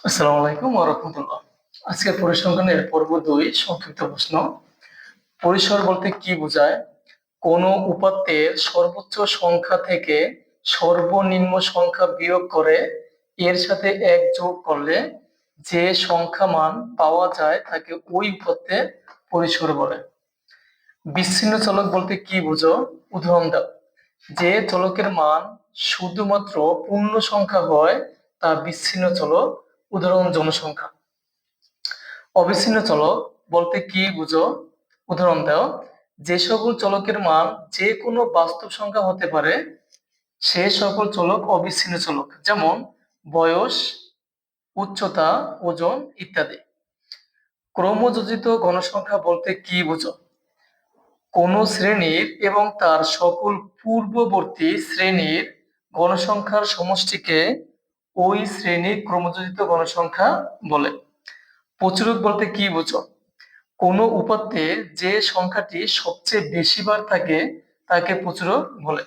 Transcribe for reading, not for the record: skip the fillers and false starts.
আসসালামু আলাইকুম ওয়া রাহমাতুল্লাহ। আজকে পরিসংখ্যানের পর্ব ২ সংক্ষিপ্ত প্রশ্ন। পরিসর বলতে কি বোঝায়? কোন উপাত্তের সর্বোচ্চ সংখ্যা থেকে সর্বনিম্ন সংখ্যা বিয়োগ করে এর সাথে ১ যোগ করলে যে সংখ্যা মান পাওয়া যায় তাকে ওই উপাত্তের পরিসর বলে। বিচ্ছিন্ন চলক বলতে কি বোঝো? উদাহরণ দাও। যে চলকের মান শুধুমাত্র পূর্ণ সংখ্যা হয় তা বিচ্ছিন্ন চলক। উদাহরণ জনসংখ্যা। অবিচ্ছিন্ন চলক বলতে কি বুঝো? উদাহরণ দাও। যে সকল চলকের মান যে কোনো বাস্তব সংখ্যা হতে পারে সে সকল চলক অবিচ্ছিন্ন চলক, যেমন বয়স, উচ্চতা, ওজন ইত্যাদি। ক্রমযোজিত গণসংখ্যা বলতে কি বুঝো? কোন শ্রেণীর এবং তার সকল পূর্ববর্তী শ্রেণীর গণসংখ্যার সমষ্টিকে ওই শ্রেণীর ক্রমযোজিত গণসংখ্যা বলে। প্রচুরক বলতে কি বুঝো? কোন উপাত্তে যে সংখ্যাটি সবচেয়ে বেশি বার থাকে তাকে প্রচুরক বলে।